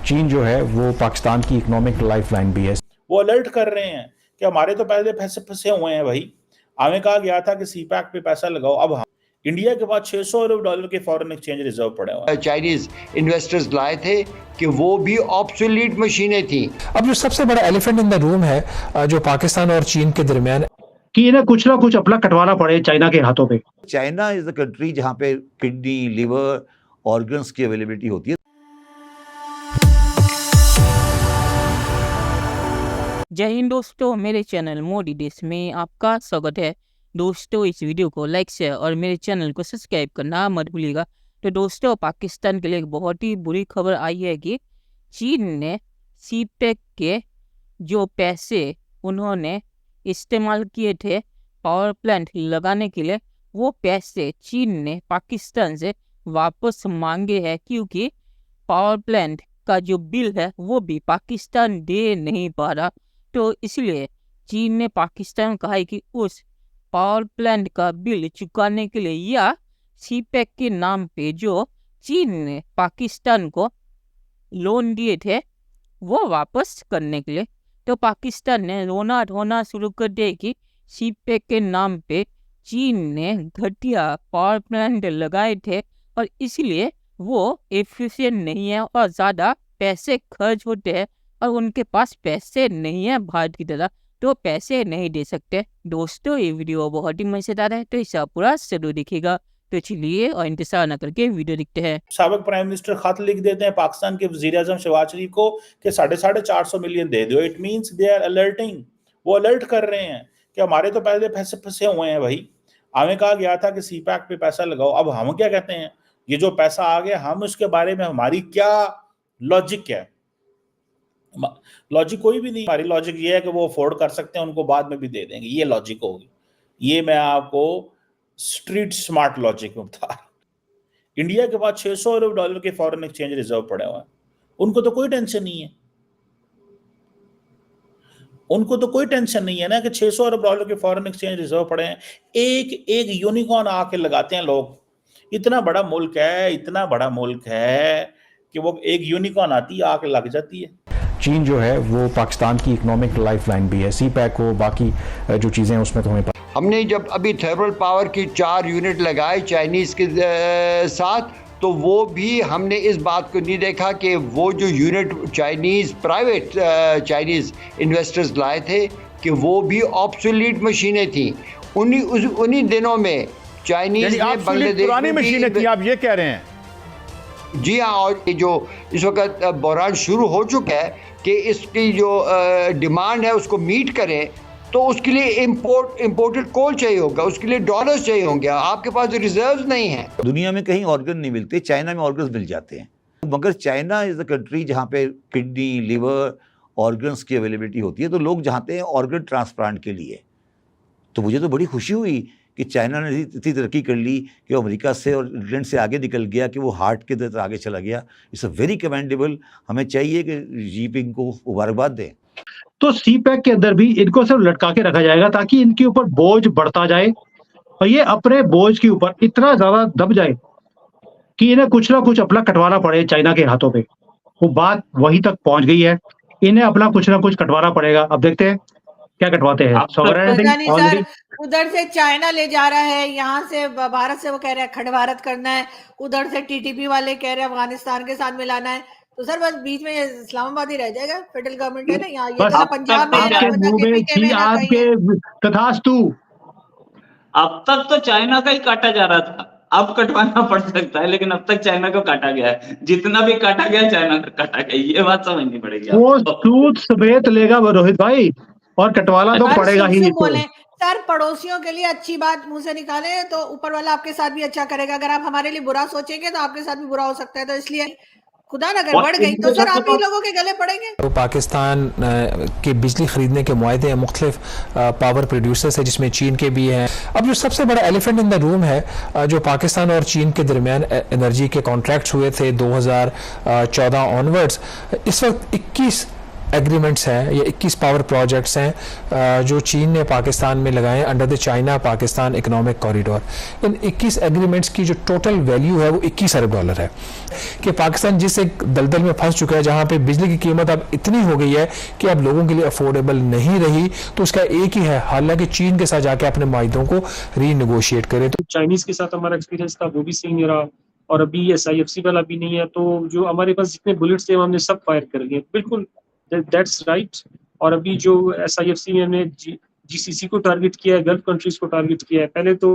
चीन जो है वो पाकिस्तान की इकोनॉमिक लाइफलाइन भी है। वो अलर्ट कर रहे हैं कि हमारे तो पहले पैसे फंसे हुए हैं भाई। हमें कहा गया था कि सीपैक पे पैसा लगाओ, अब हम इंडिया के पास $600 अरब के फॉरेन एक्सचेंज रिजर्व पड़े हुए हैं। चाइनीज इन्वेस्टर्स लाए थे कि वो भी ऑब्सोलीट मशीनें थी। अब जो सबसे बड़ा एलिफेंट इन द रूम है जो पाकिस्तान और चीन के दरमियान कि इन्हें कुछ ना कुछ अपना कटवाना पड़े चाइना के हाथों पे। चाइना इज द कंट्री जहां पे किडनी, लिवर, ऑर्गन्स की अवेलेबिलिटी होती है। जय हिंद दोस्तों, मेरे चैनल मोदी देश में आपका स्वागत है। दोस्तों, इस वीडियो को लाइक शेयर और मेरे चैनल को सब्सक्राइब करना मत भूलिएगा। तो दोस्तों, पाकिस्तान के लिए एक बहुत ही बुरी खबर आई है कि चीन ने सीपेक के जो पैसे उन्होंने इस्तेमाल किए थे पावर प्लांट लगाने के लिए, वो पैसे चीन ने पाकिस्तान से वापस मांगे हैं, क्योंकि पावर प्लांट का जो बिल है वो भी पाकिस्तान दे नहीं पा रहा। तो इसलिए चीन ने पाकिस्तान को कहा है कि उस पावर प्लांट का बिल चुकाने के लिए या सीपेक के नाम पे जो चीन ने पाकिस्तान को लोन दिए थे वो वापस करने के लिए। तो पाकिस्तान ने रोना धोना शुरू कर दिया कि सीपेक के नाम पे चीन ने घटिया पावर प्लांट लगाए थे और इसलिए वो एफिशिएंट नहीं है और ज़्यादा पैसे खर्च होते हैं और उनके पास पैसे नहीं है भारत की तरह, तो पैसे नहीं दे सकते। दोस्तों, ये वीडियो बहुत ही मजेदार है, तो इसे पूरा जरूर देखिएगा। तो चलिए और इंतजार न करके वीडियो देखते हैं। साबिक प्राइम मिनिस्टर खत लिख देते हैं पाकिस्तान के वजीर आजम शहबाज शरीफ को कि 450 मिलियन दे दो। It means they are alerting, वो अलर्ट कर रहे हैं कि हमारे तो पहले पैसे फंसे हुए हैं भाई। हमें कहा गया था कि सीपैक पे पैसा लगाओ, अब हम क्या कहते हैं, ये जो पैसा आ गया हम उसके बारे में हमारी क्या लॉजिक है? लॉजिक कोई भी नहीं। हमारी लॉजिक ये है कि वो अफोर्ड कर सकते हैं, उनको बाद में भी दे देंगे, ये लॉजिक होगी। ये मैं आपको स्ट्रीट स्मार्ट लॉजिक में बता रहा हूं। इंडिया के पास $600 अरब के फॉरेन एक्सचेंज रिजर्व पड़े हुए हैं, उनको तो कोई टेंशन नहीं है। उनको तो कोई टेंशन नहीं है ना कि $600 अरब के फॉरेन एक्सचेंज रिजर्व पड़े हैं। एक एक यूनिकॉर्न आके लगाते हैं लोग। इतना बड़ा मुल्क है, इतना बड़ा मुल्क है कि वो एक यूनिकॉर्न आती है आके लग जाती है। चीन जो है वो पाकिस्तान की इकोनॉमिक लाइफलाइन भी है। सीपैक हो, बाकी जो चीज़ें हैं उसमें तो हमें हमने जब अभी थर्मल पावर की 4 यूनिट लगाए चाइनीज के साथ, तो वो भी हमने इस बात को नहीं देखा कि वो जो unit Chinese private Chinese investors लाए थे कि वो भी ऑब्सोलीट मशीनें थी। उन्हीं दिनों में चाइनीज ने बांग्लादेश पुरानी मशीनें थी, आप ये कह रहे हैं? जी हाँ, और जो इस वक्त बहरान शुरू हो चुका है कि इसकी जो डिमांड है उसको मीट करें, तो उसके लिए इंपोर्टेड कोल चाहिए होगा, उसके लिए डॉलर्स चाहिए होंगे। आपके पास रिजर्व्स नहीं है। दुनिया में कहीं ऑर्गन नहीं मिलते, चाइना में ऑर्गन्स मिल जाते हैं। मगर चाइना इज द कंट्री जहां पे किडनी, लिवर, ऑर्गन्स की अवेलेबिलिटी होती है, तो लोग चाहते हैं ऑर्गन ट्रांसप्लांट के लिए। तो मुझे तो बड़ी खुशी हुई कि चाइना ने इतनी तरक्की कर ली कि वो अमेरिका से और इंग्लैंड से आगे निकल गया, कि वो हार्ट के तरफ आगे चला गया। It's a very commendable. हमें चाहिए कि जीपिंग को मुबारकबाद दें। तो सीपैक के अंदर भी इनको सिर्फ लटका के रखा जाएगा ताकि इनके ऊपर बोझ बढ़ता जाए और ये अपने बोझ के ऊपर इतना ज्यादा दब जाए कि इन्हें कुछ ना कुछ अपना कटवाना पड़े चाइना के हाथों पे। वो बात वहीं तक पहुंच गई है, इन्हें अपना कुछ ना कुछ कटवाना पड़ेगा। अब देखते हैं क्या कटवाते हैं। सर, उधर से चाइना ले जा रहा है, यहाँ से भारत से वो कह रहे हैं अखंड भारत करना है, उधर से टीटीपी वाले कह रहे हैं अफगानिस्तान के साथ मिलाना है। तो सर बस बीच में इस्लामाबाद ही रह जाएगा। फेडरल गवर्नमेंट है ना यहाँ, ये तो पंजाब में तथास्तु। अब तक तो चाइना का ही काटा जा रहा था, अब कटवाना पड़ सकता है, लेकिन अब तक चाइना को काटा गया है। जितना भी काटा गया चाइना का काटा गया, ये बात समझनी पड़ेगी। वो सूद समेत लेगा रोहित भाई, और कटवाना तो पड़ेगा ही। सर, पड़ोसियों के लिए अच्छी बात मुंह से निकाले तो ऊपर वाला आपके साथ भी अच्छा करेगा। अगर आप हमारे लिए बुरा सोचेंगे तो आपके साथ भी बुरा हो सकता है। तो इसलिए खुदा न अगर बढ़ गई तो सर आप ही लोगों के गले पड़ेंगे। तो पाकिस्तान के बिजली खरीदने के मुआहदे हैं मुख्तलिफ पावर प्रोड्यूसर से, जिसमें चीन के भी हैं। अब जो सबसे बड़ा एलिफेंट इन द रूम है जो पाकिस्तान और चीन के दरमियान एनर्जी के कॉन्ट्रैक्ट्स हुए थे 2014 ऑनवर्ड्स, इस वक्त 21 एग्रीमेंट्स हैं, ये 21 पावर प्रोजेक्ट्स हैं जो चीन ने पाकिस्तान में लगाए under the China Pakistan economic corridor. In 21 agreements की जो टोटल वैल्यू है वो 21 अरब डॉलर है कि पाकिस्तान जिस एक दलदल में फंस चुका है जहां पे बिजली की कीमत अब इतनी हो गई है कि अब लोगों के लिए अफोर्डेबल नहीं रही, तो उसका एक ही है हालांकि चीन के साथ जाके अपने माहिदों को रीनेगोशिएट करें। तो चाइनीज के साथ हमारा एक्सपीरियंस था, वो भी सही नहीं रहा, और अभी SIFC वाला भी नहीं है, तो जो हमारे पास जितने बुलेट्स थे हमने सब फायर कर लिए। बिल्कुल दैट्स राइट। और अभी जो SIFC में हमने GCC को टारगेट किया है, गल्फ कंट्रीज को टारगेट किया है। पहले तो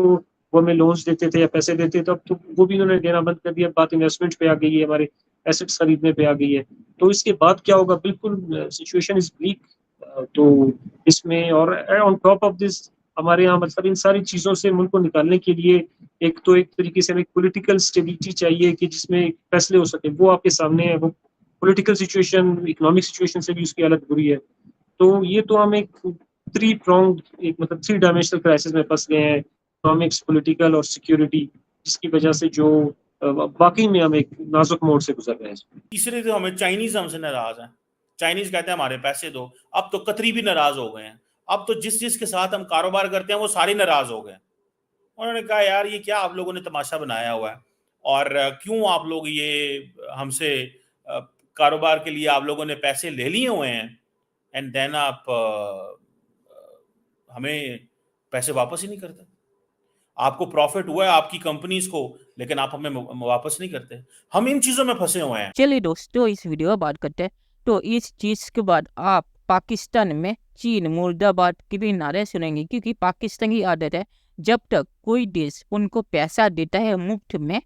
वो हमें लोन्स देते थे या पैसे देते थे, अब तो वो भी उन्होंने देना बंद कर दिया। बात इन्वेस्टमेंट पे आ गई है, हमारे एसेट्स खरीदने पे आ गई है। तो इसके बाद क्या होगा, बिल्कुल सिचुएशन इज ब्लीक। तो इसमें और ऑन टॉप ऑफ दिस हमारे यहाँ मतलब इन सारी चीजों से मुल्क को निकालने के लिए एक तरीके से एक पॉलिटिकल स्टेबिलिटी चाहिए कि जिसमें फैसले हो सके, वो आपके सामने है। वो पॉलिटिकल सिचुएशन, इकोनॉमिक सिचुएशन से भी उसकी हालत बुरी है। तो ये तो हम एक 3 डायमेंशनल क्राइसिस में फंस गए हैं, इकोनॉमिक्स, पॉलिटिकल और सिक्योरिटी, जिसकी वजह से जो वाकई में हम एक नाजुक मोड़ से गुजर रहे हैं। तीसरे तो हमें चाइनीज हमसे नाराज हैं। चाइनीज कहते हैं हमारे पैसे दो। अब तो कतरी भी नाराज हो गए हैं। अब तो जिस के साथ हम कारोबार करते हैं वो सारे नाराज हो गए। उन्होंने कहा यार ये क्या आप लोगों ने तमाशा बनाया हुआ है, और क्यों आप लोग ये हमसे कारोबार के लिए आप लोगों ने पैसे ले लिए हुए हैं, एंड देन आप हमें पैसे वापस ही नहीं करते। आपको प्रॉफिट हुआ है आपकी कंपनीज को, लेकिन आप हमें वापस नहीं करते। हम इन चीजों में फंसे हुए हैं। चलिए दोस्तों, इस वीडियो में बात करते हैं। तो इस चीज के बाद आप पाकिस्तान में चीन मुर्दाबाद की भी नारे सुनेंगे, क्योंकि पाकिस्तान की आदत है जब तक कोई देश उनको पैसा देता है मुफ्त में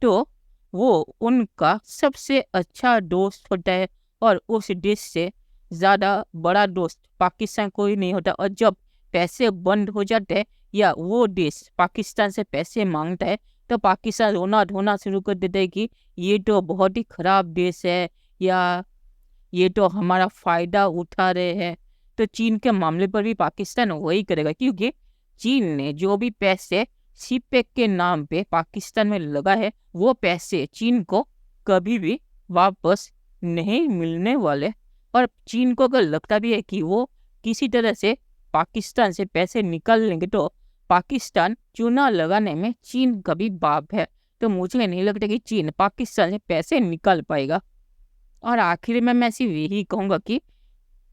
तो वो उनका सबसे अच्छा दोस्त होता है, और उस देश से ज़्यादा बड़ा दोस्त पाकिस्तान कोई नहीं होता। और जब पैसे बंद हो जाते हैं या वो देश पाकिस्तान से पैसे मांगता है तो पाकिस्तान रोना धोना शुरू कर देता है कि ये तो बहुत ही ख़राब देश है, या ये तो हमारा फ़ायदा उठा रहे हैं। तो चीन के मामले पर भी पाकिस्तान वही करेगा, क्योंकि चीन ने जो भी पैसे सीपेक के नाम पे पाकिस्तान में लगा है वो पैसे चीन को कभी भी वापस नहीं मिलने वाले। और चीन को अगर लगता भी है कि वो किसी तरह से पाकिस्तान से पैसे निकाल लेंगे तो पाकिस्तान चूना लगाने में चीन का भी बाप है। तो मुझे नहीं लगता कि चीन पाकिस्तान से पैसे निकाल पाएगा। और आखिर में मैं सिर्फ यही कहूँगा कि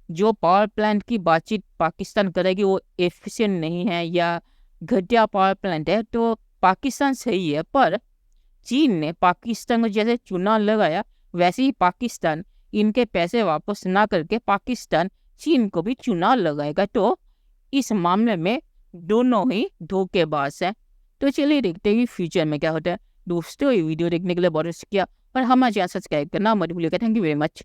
जो पावर प्लांट की बातचीत पाकिस्तान करेगी वो एफिशिएंट नहीं है या घटिया पावर प्लांट है, तो पाकिस्तान सही है। पर चीन ने पाकिस्तान को जैसे चूना लगाया वैसे ही पाकिस्तान इनके पैसे वापस ना करके पाकिस्तान चीन को भी चूना लगाएगा। तो इस मामले में दोनों ही धोखेबाज हैं। तो चलिए देखते हैं फ्यूचर में क्या होता है। दोस्तों, ये वीडियो देखने के लिए बहुत शुक्रिया, और हमारे चैनल सब्सक्राइब करना मत भूलिएगा। Thank you very much.